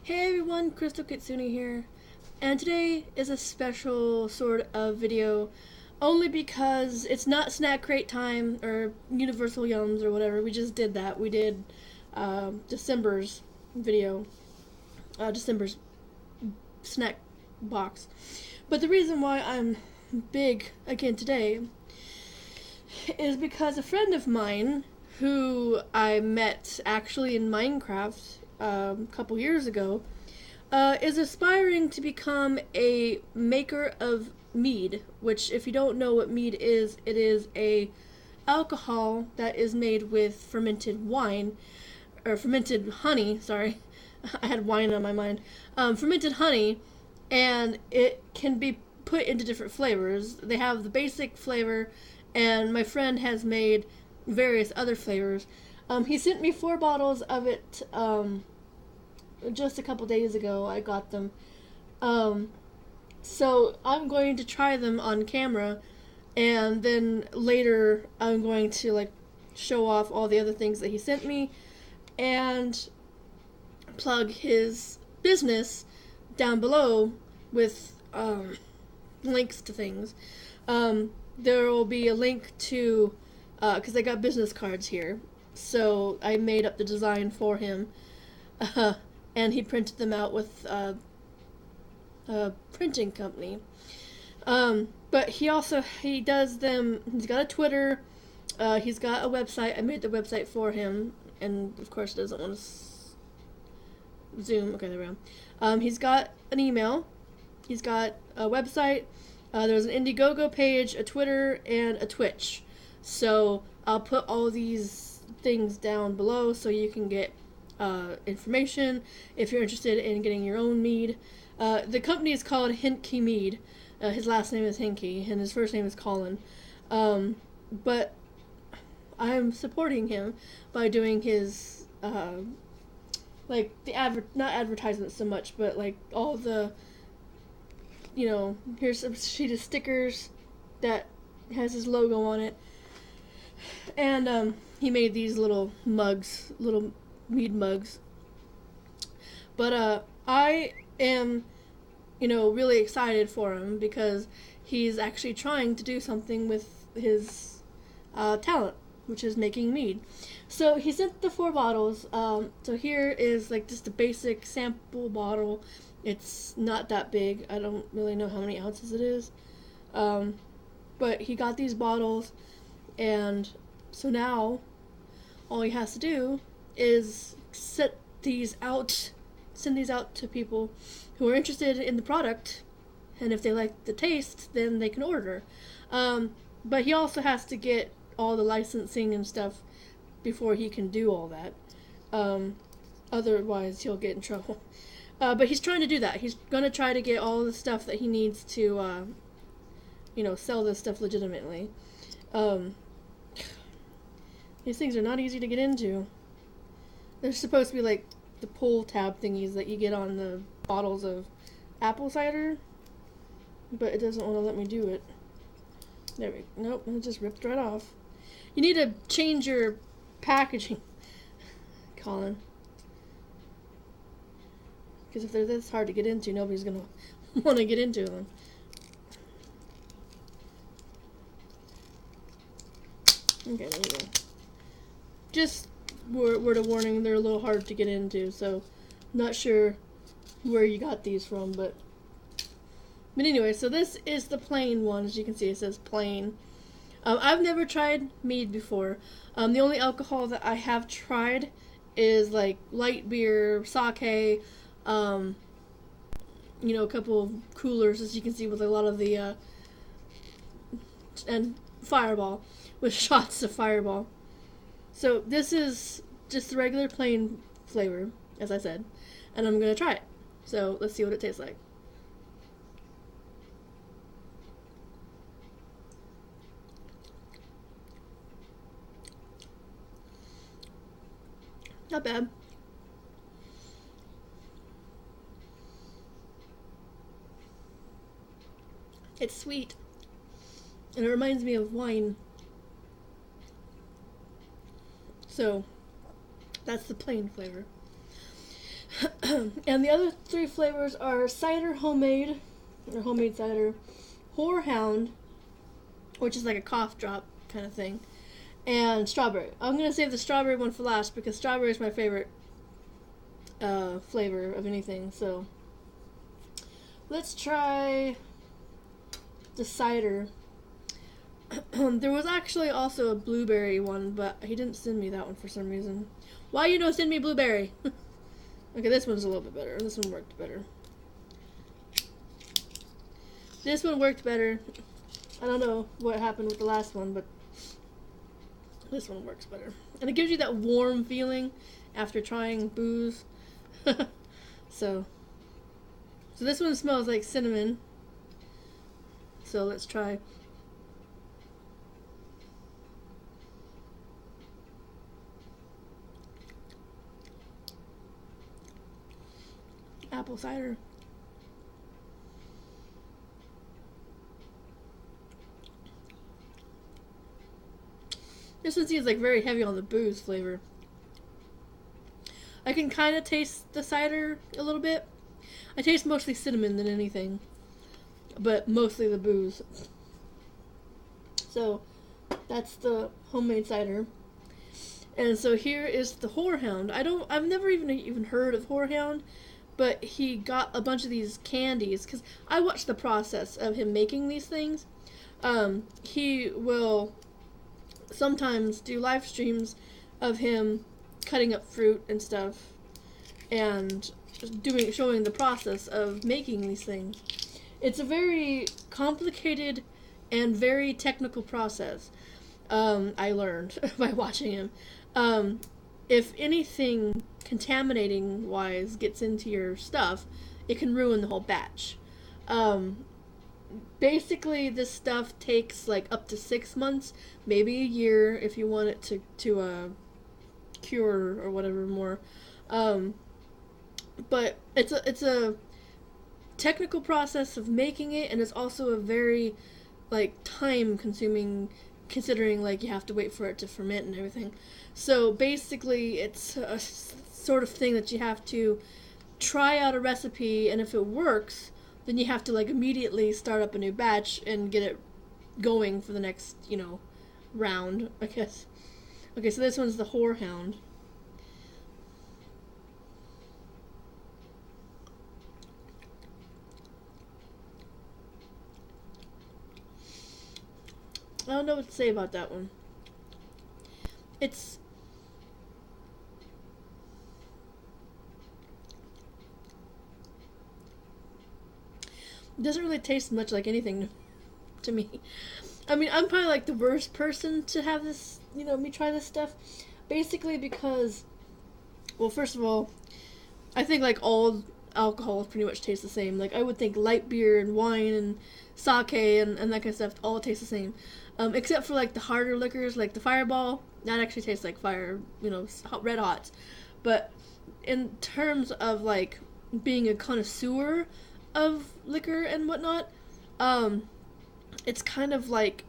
Hey everyone, Crystal Kitsune here, and today is a special sort of video only because it's not snack crate time or universal yums or whatever. We just did that. We did December's video, December's snack box. But the reason why I'm big again today is because a friend of mine who I met actually in Minecraft a couple years ago is aspiring to become a maker of mead, which, if you don't know what mead is, it is a alcohol that is made with fermented wine, or fermented honey, sorry. I had wine on my mind. Fermented honey, and it can be put into different flavors. They have the basic flavor, and my friend has made various other flavors. He sent me 4 bottles of it just a couple days ago. I got them. So I'm going to try them on camera, and then later I'm going to show off all the other things that he sent me and plug his business down below with links to things. There will be a link to, because I got business cards here, so I made up the design for him, and he printed them out with a printing company. But he does them. He's got a Twitter. He's got a website. I made the website for him, and of course, doesn't want to zoom. Okay, there we go. He's got an email. He's got a website. There's an Indiegogo page, a Twitter, and a Twitch. So I'll put all these things down below so you can get information if you're interested in getting your own mead. The company is called Henke Mead. His last name is Henke, and his first name is Colin. But I'm supporting him by doing his not advertisements so much, but all the, here's a sheet of stickers that has his logo on it, and he made these little mugs, little mead mugs. But I am, really excited for him because he's actually trying to do something with his talent, which is making mead. So he sent the 4 bottles. So here is just a basic sample bottle. It's not that big. I don't really know how many ounces it is. But he got these bottles, and so now all he has to do is send these out to people who are interested in the product, and if they like the taste, then they can order. But he also has to get all the licensing and stuff before he can do all that. Otherwise, he'll get in trouble. But he's trying to do that. He's going to try to get all the stuff that he needs to, sell this stuff legitimately. These things are not easy to get into. They're supposed to be the pull tab thingies that you get on the bottles of apple cider, but it doesn't want to let me do it. Nope, it just ripped right off. You need to change your packaging, Colin. Because if they're this hard to get into, nobody's going to want to get into them. Okay, there we go. Just word of warning, they're a little hard to get into, so not sure where you got these from, but anyway, so this is the plain one. As you can see, it says plain. I've never tried mead before. The only alcohol that I have tried is light beer, sake, a couple of coolers, as you can see, with a lot of the and Fireball, with shots of Fireball. So this is just the regular plain flavor, as I said, and I'm gonna try it. So let's see what it tastes like. Not bad. It's sweet, and it reminds me of wine. So that's the plain flavor. And the other three flavors are cider homemade, or homemade cider, horehound, which is like a cough drop kind of thing, and strawberry. I'm going to save the strawberry one for last because strawberry is my favorite flavor of anything. So let's try the cider. There was actually also a blueberry one, but he didn't send me that one for some reason. Why you don't send me blueberry? Okay, this one's a little bit better. This one worked better. This one worked better. I don't know what happened with the last one, but this one works better. And it gives you that warm feeling after trying booze. So this one smells like cinnamon. So let's try. Apple cider. This one seems like very heavy on the booze flavor. I can kind of taste the cider a little bit. I taste mostly cinnamon than anything, but mostly the booze. So that's the homemade cider. And so here is the horehound. I've never even heard of horehound, but he got a bunch of these candies because I watched the process of him making these things. He will sometimes do live streams of him cutting up fruit and stuff and showing the process of making these things. It's a very complicated and very technical process. I learned by watching him. If anything contaminating wise gets into your stuff, it can ruin the whole batch. Basically this stuff takes like up to 6 months, maybe a year if you want it to cure or whatever more. But it's a technical process of making it, and it's also a very like time consuming, considering like you have to wait for it to ferment and everything. So basically it's a sort of thing that you have to try out a recipe, and if it works, then you have to like immediately start up a new batch and get it going for the next, round, I guess. Okay, so this one's the horehound. I don't know what to say about that one. It doesn't really taste much like anything to me. I mean, I'm probably like the worst person to have this, me try this stuff. Basically because, well, first of all, I think like all alcohols pretty much taste the same. Like I would think light beer and wine and sake and that kind of stuff all taste the same. Except for like the harder liquors, like the Fireball, that actually tastes like fire, red hot. But in terms of like being a connoisseur of liquor and whatnot, it's kind of like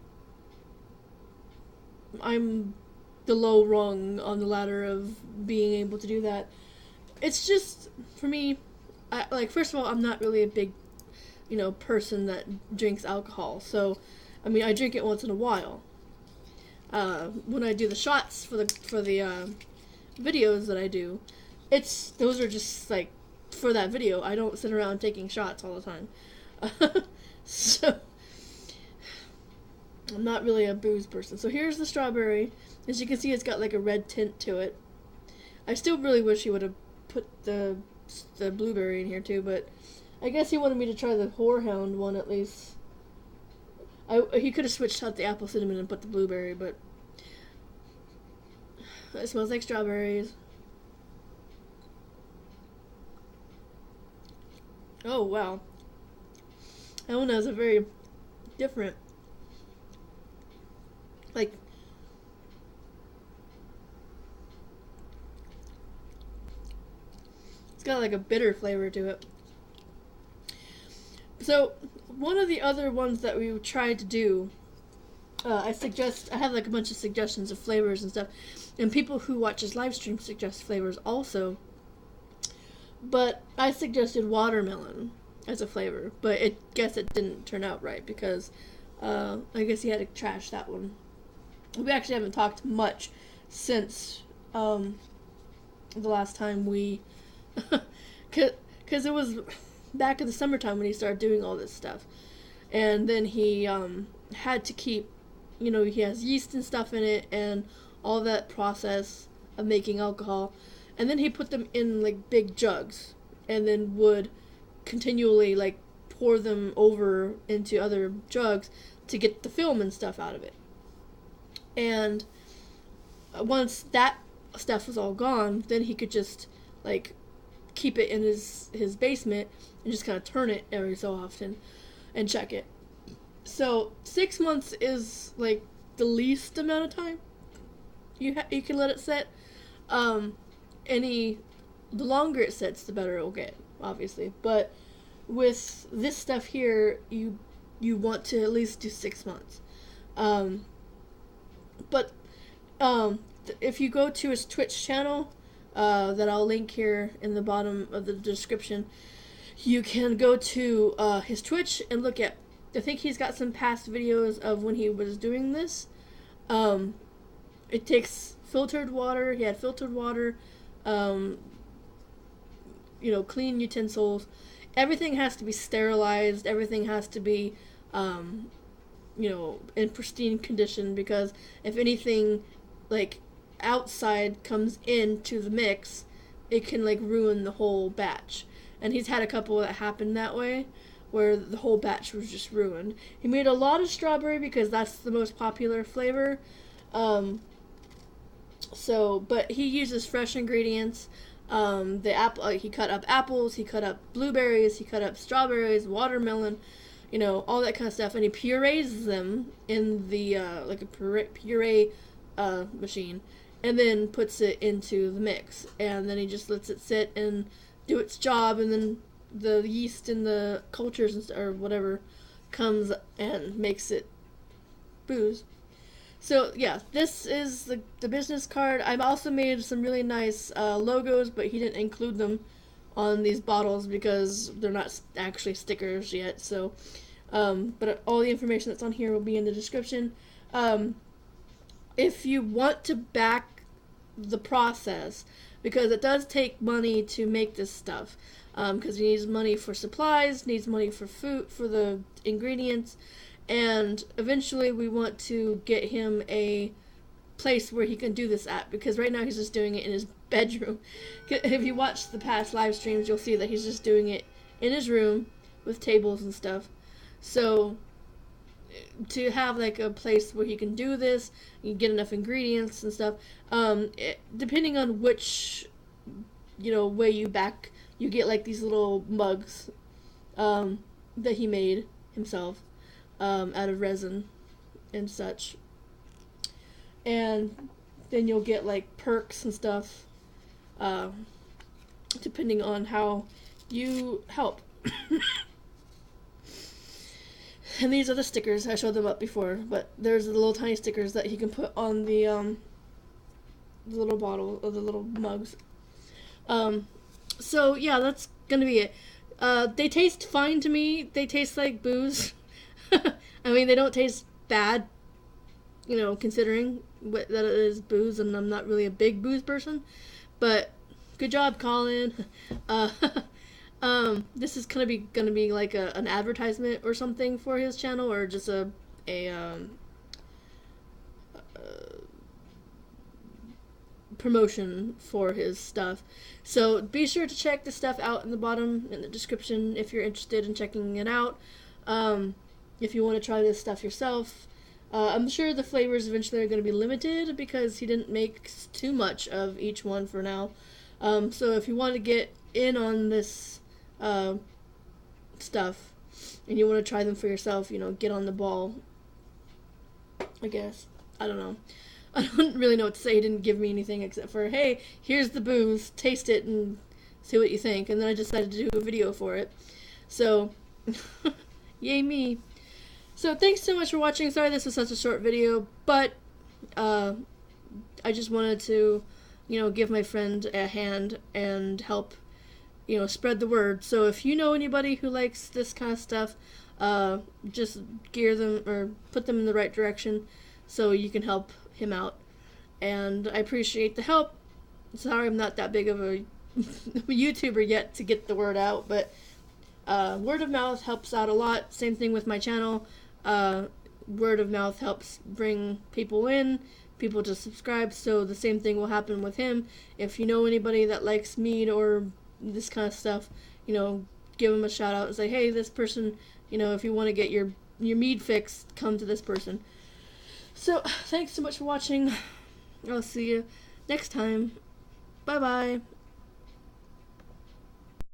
I'm the low rung on the ladder of being able to do that. It's just, for me, first of all, I'm not really a big, person that drinks alcohol. So, I mean, I drink it once in a while. When I do the shots for the videos that I do, those are just like for that video. I don't sit around taking shots all the time. So I'm not really a booze person. So here's the strawberry. As you can see, it's got like a red tint to it. I still really wish he would have put the blueberry in here too, but I guess he wanted me to try the horehound one at least. He could have switched out the apple cinnamon and put the blueberry, but it smells like strawberries. Oh, wow. That one has a very different, like, it's got like a bitter flavor to it. So, one of the other ones that we tried to do, I have like a bunch of suggestions of flavors and stuff, and people who watch his live stream suggest flavors also. but I suggested watermelon as a flavor, but guess it didn't turn out right because I guess he had to trash that one. We actually haven't talked much since the last time we, because it was back in the summertime when he started doing all this stuff, and then he had to keep, he has yeast and stuff in it and all that process of making alcohol, and then he put them in like big jugs and then would continually like pour them over into other jugs to get the film and stuff out of it. And once that stuff was all gone, then he could just like keep it in his basement and just kind of turn it every so often and check it. So 6 months is like the least amount of time you can let it sit. The longer it sits, the better it will get, obviously. But with this stuff here, you want to at least do 6 months. But if you go to his Twitch channel, that I'll link here in the bottom of the description, you can go to his Twitch and look at, I think he's got some past videos of when he was doing this. It takes filtered water. He had filtered water, clean utensils. Everything has to be sterilized. Everything has to be, in pristine condition, because if anything, like, outside comes into the mix, it can, like, ruin the whole batch. And he's had a couple that happened that way, where the whole batch was just ruined. He made a lot of strawberry because that's the most popular flavor. But he uses fresh ingredients. He cut up apples, he cut up blueberries, he cut up strawberries, watermelon, all that kind of stuff, and he purees them in the like a puree machine, and then puts it into the mix, and then he just lets it sit and do its job, and then the yeast and the cultures or whatever comes and makes it booze. So yeah, this is the business card. I've also made some really nice logos, but he didn't include them on these bottles because they're not actually stickers yet. So, but all the information that's on here will be in the description. If you want to back the process, because it does take money to make this stuff, because he needs money for supplies, needs money for food, for the ingredients. And eventually we want to get him a place where he can do this at, because right now he's just doing it in his bedroom. If you watch the past live streams, you'll see that he's just doing it in his room with tables and stuff. So to have like a place where he can do this, you get enough ingredients and stuff, depending on which way you back, you get like these little mugs that he made himself. Out of resin and such, and then you'll get like perks and stuff, depending on how you help. And these are the stickers. I showed them up before, but there's the little tiny stickers that he can put on the little bottle or the little mugs. So yeah, that's gonna be it. They taste fine to me. They taste like booze. I mean, they don't taste bad, considering that it is booze, and I'm not really a big booze person. But good job, Colin. This is gonna be like an advertisement or something for his channel, or just a promotion for his stuff. So be sure to check the stuff out in the bottom in the description if you're interested in checking it out. If you want to try this stuff yourself. I'm sure the flavors eventually are going to be limited because he didn't make too much of each one for now. So if you want to get in on this stuff and you want to try them for yourself, get on the ball, I guess. I don't know. I don't really know what to say. He didn't give me anything except for, hey, here's the booze, taste it and see what you think. And then I decided to do a video for it. So, yay me. So thanks so much for watching. Sorry this was such a short video, but I just wanted to, give my friend a hand and help spread the word. So if you know anybody who likes this kind of stuff, just gear them or put them in the right direction so you can help him out. And I appreciate the help. Sorry I'm not that big of a YouTuber yet to get the word out, but word of mouth helps out a lot. Same thing with my channel. Word of mouth helps bring people in, people to subscribe, so the same thing will happen with him. If you know anybody that likes Mead or this kind of stuff, give them a shout out and say, hey, this person, if you want to get your Mead fix, come to this person. So, thanks so much for watching. I'll see you next time. Bye-bye.